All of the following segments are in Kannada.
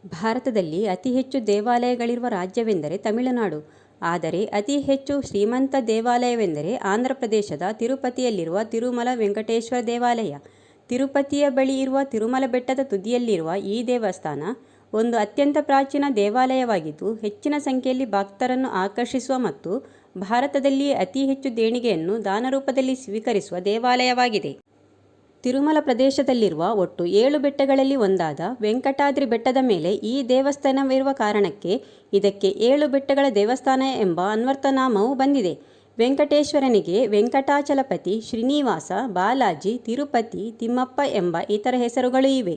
ಭಾರತದಲ್ಲಿ ಅತಿ ಹೆಚ್ಚು ದೇವಾಲಯಗಳಿರುವ ರಾಜ್ಯವೆಂದರೆ ತಮಿಳುನಾಡು. ಆದರೆ ಅತಿ ಹೆಚ್ಚು ಶ್ರೀಮಂತ ದೇವಾಲಯವೆಂದರೆ ಆಂಧ್ರ ಪ್ರದೇಶದ ತಿರುಪತಿಯಲ್ಲಿರುವ ತಿರುಮಲ ವೆಂಕಟೇಶ್ವರ ದೇವಾಲಯ. ತಿರುಪತಿಯ ಬಳಿ ಇರುವ ತಿರುಮಲ ಬೆಟ್ಟದ ತುದಿಯಲ್ಲಿರುವ ಈ ದೇವಸ್ಥಾನ ಒಂದು ಅತ್ಯಂತ ಪ್ರಾಚೀನ ದೇವಾಲಯವಾಗಿದ್ದು, ಹೆಚ್ಚಿನ ಸಂಖ್ಯೆಯಲ್ಲಿ ಭಕ್ತರನ್ನು ಆಕರ್ಷಿಸುವ ಮತ್ತು ಭಾರತದಲ್ಲಿಯೇ ಅತಿ ಹೆಚ್ಚು ದೇಣಿಗೆಯನ್ನು ದಾನರೂಪದಲ್ಲಿ ಸ್ವೀಕರಿಸುವ ದೇವಾಲಯವಾಗಿದೆ. ತಿರುಮಲ ಪ್ರದೇಶದಲ್ಲಿರುವ ಒಟ್ಟು 7 ಬೆಟ್ಟಗಳಲ್ಲಿ ಒಂದಾದ ವೆಂಕಟಾದ್ರಿ ಬೆಟ್ಟದ ಮೇಲೆ ಈ ದೇವಸ್ಥಾನವಿರುವ ಕಾರಣಕ್ಕೆ ಇದಕ್ಕೆ 7 ಬೆಟ್ಟಗಳ ದೇವಸ್ಥಾನ ಎಂಬ ಅನ್ವರ್ಥನಾಮವೂ ಬಂದಿದೆ. ವೆಂಕಟೇಶ್ವರನಿಗೆ ವೆಂಕಟಾಚಲಪತಿ, ಶ್ರೀನಿವಾಸ, ಬಾಲಾಜಿ, ತಿರುಪತಿ, ತಿಮ್ಮಪ್ಪ ಎಂಬ ಇತರ ಹೆಸರುಗಳೂ ಇವೆ.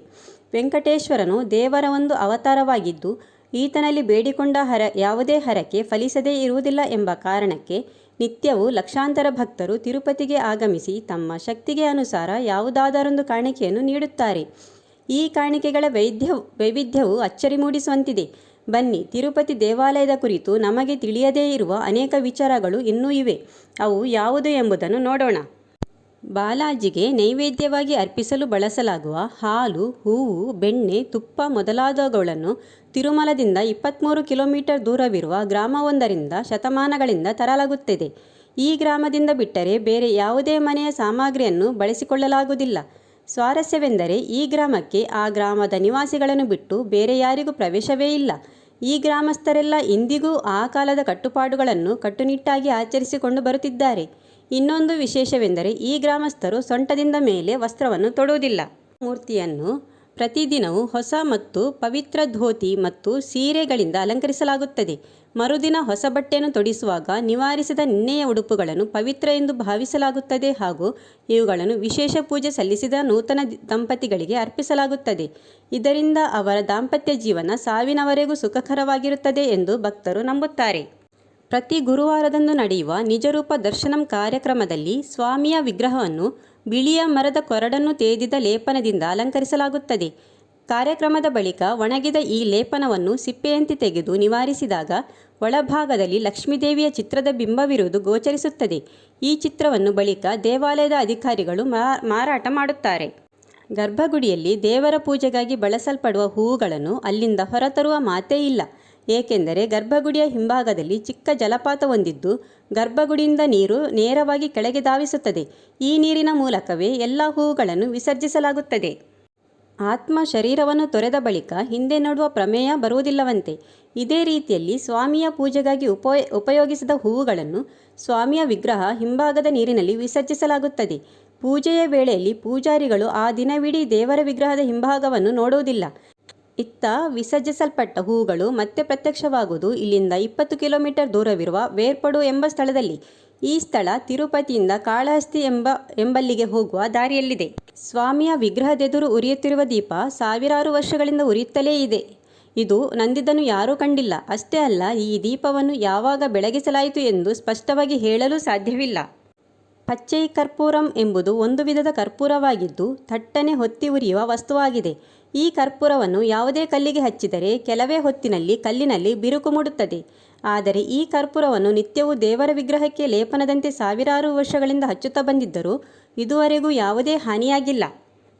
ವೆಂಕಟೇಶ್ವರನು ದೇವರ ಒಂದು ಅವತಾರವಾಗಿದ್ದು, ಈತನಲ್ಲಿ ಬೇಡಿಕೊಂಡ ಯಾವುದೇ ಹರಕೆ ಫಲಿಸದೇ ಇರುವುದಿಲ್ಲ ಎಂಬ ಕಾರಣಕ್ಕೆ ನಿತ್ಯವೂ ಲಕ್ಷಾಂತರ ಭಕ್ತರು ತಿರುಪತಿಗೆ ಆಗಮಿಸಿ ತಮ್ಮ ಶಕ್ತಿಗೆ ಅನುಸಾರ ಯಾವುದಾದರೊಂದು ಕಾಣಿಕೆಯನ್ನು ನೀಡುತ್ತಾರೆ. ಈ ಕಾಣಿಕೆಗಳ ವೈವಿಧ್ಯವು ಅಚ್ಚರಿ ಮೂಡಿಸುವಂತಿದೆ. ಬನ್ನಿ, ತಿರುಪತಿ ದೇವಾಲಯದ ಕುರಿತು ನಮಗೆ ತಿಳಿಯದೇ ಇರುವ ಅನೇಕ ವಿಚಾರಗಳು ಇನ್ನೂ ಇವೆ. ಅವು ಯಾವುದು ಎಂಬುದನ್ನು ನೋಡೋಣ. ಬಾಲಾಜಿಗೆ ನೈವೇದ್ಯವಾಗಿ ಅರ್ಪಿಸಲು ಬಳಸಲಾಗುವ ಹಾಲು, ಹೂವು, ಬೆಣ್ಣೆ, ತುಪ್ಪ ಮೊದಲಾದವುಗಳನ್ನು ತಿರುಮಲದಿಂದ 23 ಕಿಲೋಮೀಟರ್ ದೂರವಿರುವ ಗ್ರಾಮವೊಂದರಿಂದ ಶತಮಾನಗಳಿಂದ ತರಲಾಗುತ್ತಿದೆ. ಈ ಗ್ರಾಮದಿಂದ ಬಿಟ್ಟರೆ ಬೇರೆ ಯಾವುದೇ ಮನೆಯ ಸಾಮಗ್ರಿಯನ್ನು ಬಳಸಿಕೊಳ್ಳಲಾಗುವುದಿಲ್ಲ. ಸ್ವಾರಸ್ಯವೆಂದರೆ ಈ ಗ್ರಾಮಕ್ಕೆ ಆ ಗ್ರಾಮದ ನಿವಾಸಿಗಳನ್ನು ಬಿಟ್ಟು ಬೇರೆ ಯಾರಿಗೂ ಪ್ರವೇಶವೇ ಇಲ್ಲ. ಈ ಗ್ರಾಮಸ್ಥರೆಲ್ಲ ಇಂದಿಗೂ ಆ ಕಾಲದ ಕಟ್ಟುಪಾಡುಗಳನ್ನು ಕಟ್ಟುನಿಟ್ಟಾಗಿ ಆಚರಿಸಿಕೊಂಡು ಬರುತ್ತಿದ್ದಾರೆ. ಇನ್ನೊಂದು ವಿಶೇಷವೆಂದರೆ ಈ ಗ್ರಾಮಸ್ಥರು ಸೊಂಟದಿಂದ ಮೇಲೆ ವಸ್ತ್ರವನ್ನು ತೊಡುವುದಿಲ್ಲ. ಮೂರ್ತಿಯನ್ನು ಪ್ರತಿದಿನವೂ ಹೊಸ ಮತ್ತು ಪವಿತ್ರ ಧೋತಿ ಮತ್ತು ಸೀರೆಗಳಿಂದ ಅಲಂಕರಿಸಲಾಗುತ್ತದೆ. ಮರುದಿನ ಹೊಸ ಬಟ್ಟೆಯನ್ನು ತೊಡಿಸುವಾಗ ನಿವಾರಿಸಿದ ನಿನ್ನೆಯ ಉಡುಪುಗಳನ್ನು ಪವಿತ್ರ ಎಂದು ಭಾವಿಸಲಾಗುತ್ತದೆ ಹಾಗೂ ಇವುಗಳನ್ನು ವಿಶೇಷ ಪೂಜೆ ಸಲ್ಲಿಸಿದ ನೂತನ ದಂಪತಿಗಳಿಗೆ ಅರ್ಪಿಸಲಾಗುತ್ತದೆ. ಇದರಿಂದ ಅವರ ದಾಂಪತ್ಯ ಜೀವನ ಸಾವಿನವರೆಗೂ ಸುಖಕರವಾಗಿರುತ್ತದೆ ಎಂದು ಭಕ್ತರು ನಂಬುತ್ತಾರೆ. ಪ್ರತಿ ಗುರುವಾರದಂದು ನಡೆಯುವ ನಿಜರೂಪ ದರ್ಶನಂ ಕಾರ್ಯಕ್ರಮದಲ್ಲಿ ಸ್ವಾಮಿಯ ವಿಗ್ರಹವನ್ನು ಬಿಳಿಯ ಮರದ ಕೊರಡನ್ನು ತೇದಿದ ಲೇಪನದಿಂದ ಅಲಂಕರಿಸಲಾಗುತ್ತದೆ. ಕಾರ್ಯಕ್ರಮದ ಬಳಿಕ ಒಣಗಿದ ಈ ಲೇಪನವನ್ನು ಸಿಪ್ಪೆಯಂತೆ ತೆಗೆದು ನಿವಾರಿಸಿದಾಗ ಒಳಭಾಗದಲ್ಲಿ ಲಕ್ಷ್ಮೀದೇವಿಯ ಚಿತ್ರದ ಬಿಂಬವಿರುವುದು ಗೋಚರಿಸುತ್ತದೆ. ಈ ಚಿತ್ರವನ್ನು ಬಳಿಕ ದೇವಾಲಯದ ಅಧಿಕಾರಿಗಳು ಮಾರಾಟ ಮಾಡುತ್ತಾರೆ. ಗರ್ಭಗುಡಿಯಲ್ಲಿ ದೇವರ ಪೂಜೆಗಾಗಿ ಬಳಸಲ್ಪಡುವ ಹೂವುಗಳನ್ನು ಅಲ್ಲಿಂದ ಹೊರತರುವ ಮಾತೇ ಇಲ್ಲ. ಏಕೆಂದರೆ ಗರ್ಭಗುಡಿಯ ಹಿಂಭಾಗದಲ್ಲಿ ಚಿಕ್ಕ ಜಲಪಾತ ಹೊಂದಿದ್ದು, ಗರ್ಭಗುಡಿಯಿಂದ ನೀರು ನೇರವಾಗಿ ಕೆಳಗೆ ಧಾವಿಸುತ್ತದೆ. ಈ ನೀರಿನ ಮೂಲಕವೇ ಎಲ್ಲ ಹೂವುಗಳನ್ನು ವಿಸರ್ಜಿಸಲಾಗುತ್ತದೆ. ಆತ್ಮ ಶರೀರವನ್ನು ತೊರೆದ ಬಳಿಕ ಹಿಂದೆ ನೋಡುವ ಪ್ರಮೇಯ ಬರುವುದಿಲ್ಲವಂತೆ. ಇದೇ ರೀತಿಯಲ್ಲಿ ಸ್ವಾಮಿಯ ಪೂಜೆಗಾಗಿ ಉಪಯೋಗಿಸಿದ ಹೂವುಗಳನ್ನು ಸ್ವಾಮಿಯ ವಿಗ್ರಹ ಹಿಂಭಾಗದ ನೀರಿನಲ್ಲಿ ವಿಸರ್ಜಿಸಲಾಗುತ್ತದೆ. ಪೂಜೆಯ ವೇಳೆಯಲ್ಲಿ ಪೂಜಾರಿಗಳು ಆ ದಿನವಿಡೀ ದೇವರ ವಿಗ್ರಹದ ಹಿಂಭಾಗವನ್ನು ನೋಡುವುದಿಲ್ಲ. ಇತ್ತ ವಿಸರ್ಜಿಸಲ್ಪಟ್ಟ ಹೂವುಗಳು ಮತ್ತೆ ಪ್ರತ್ಯಕ್ಷವಾಗುವುದು ಇಲ್ಲಿಂದ 20 ಕಿಲೋಮೀಟರ್ ದೂರವಿರುವ ವೇರ್ಪಡು ಎಂಬ ಸ್ಥಳದಲ್ಲಿ. ಈ ಸ್ಥಳ ತಿರುಪತಿಯಿಂದ ಕಾಳಹಸ್ತಿ ಎಂಬಲ್ಲಿಗೆ ಹೋಗುವ ದಾರಿಯಲ್ಲಿದೆ. ಸ್ವಾಮಿಯ ವಿಗ್ರಹದೆದುರು ಉರಿಯುತ್ತಿರುವ ದೀಪ ಸಾವಿರಾರು ವರ್ಷಗಳಿಂದ ಉರಿಯುತ್ತಲೇ ಇದೆ. ಇದು ನಂದಿದ್ದನ್ನು ಯಾರೂ ಕಂಡಿಲ್ಲ. ಅಷ್ಟೇ ಅಲ್ಲ, ಈ ದೀಪವನ್ನು ಯಾವಾಗ ಬೆಳಗಿಸಲಾಯಿತು ಎಂದು ಸ್ಪಷ್ಟವಾಗಿ ಹೇಳಲು ಸಾಧ್ಯವಿಲ್ಲ. ಪಚ್ಚೈ ಕರ್ಪೂರಂ ಎಂಬುದು ಒಂದು ವಿಧದ ಕರ್ಪೂರವಾಗಿದ್ದು, ಥಟ್ಟನೆ ಹೊತ್ತಿ ಉರಿಯುವ ವಸ್ತುವಾಗಿದೆ. ಈ ಕರ್ಪೂರವನ್ನು ಯಾವುದೇ ಕಲ್ಲಿಗೆ ಹಚ್ಚಿದರೆ ಕೆಲವೇ ಹೊತ್ತಿನಲ್ಲಿ ಕಲ್ಲಿನಲ್ಲಿ ಬಿರುಕು ಮೂಡುತ್ತದೆ. ಆದರೆ ಈ ಕರ್ಪೂರವನ್ನು ನಿತ್ಯವೂ ದೇವರ ವಿಗ್ರಹಕ್ಕೆ ಲೇಪನದಂತೆ ಸಾವಿರಾರು ವರ್ಷಗಳಿಂದ ಹಚ್ಚುತ್ತಾ ಬಂದಿದ್ದರೂ ಇದುವರೆಗೂ ಯಾವುದೇ ಹಾನಿಯಾಗಿಲ್ಲ.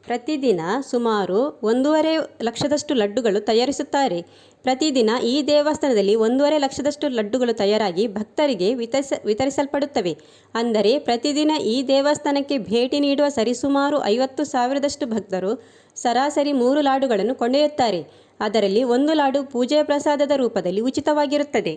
ಪ್ರತಿದಿನ ಸುಮಾರು 1.5 ಲಕ್ಷದಷ್ಟು ಲಡ್ಡುಗಳು ತಯಾರಿಸುತ್ತಾರೆ. ಪ್ರತಿದಿನ ಈ ದೇವಸ್ಥಾನದಲ್ಲಿ 1.5 ಲಕ್ಷದಷ್ಟು ಲಡ್ಡುಗಳು ತಯಾರಾಗಿ ಭಕ್ತರಿಗೆ ವಿತರಿಸಲ್ಪಡುತ್ತವೆ. ಅಂದರೆ ಪ್ರತಿದಿನ ಈ ದೇವಸ್ಥಾನಕ್ಕೆ ಭೇಟಿ ನೀಡುವ ಸರಿಸುಮಾರು 50,000ದಷ್ಟು ಭಕ್ತರು ಸರಾಸರಿ 3 ಲಾಡುಗಳನ್ನು ಕೊಂಡೊಯ್ಯುತ್ತಾರೆ. ಅದರಲ್ಲಿ 1 ಲಾಡು ಪೂಜೆಯ ಪ್ರಸಾದದ ರೂಪದಲ್ಲಿ ಉಚಿತವಾಗಿರುತ್ತದೆ.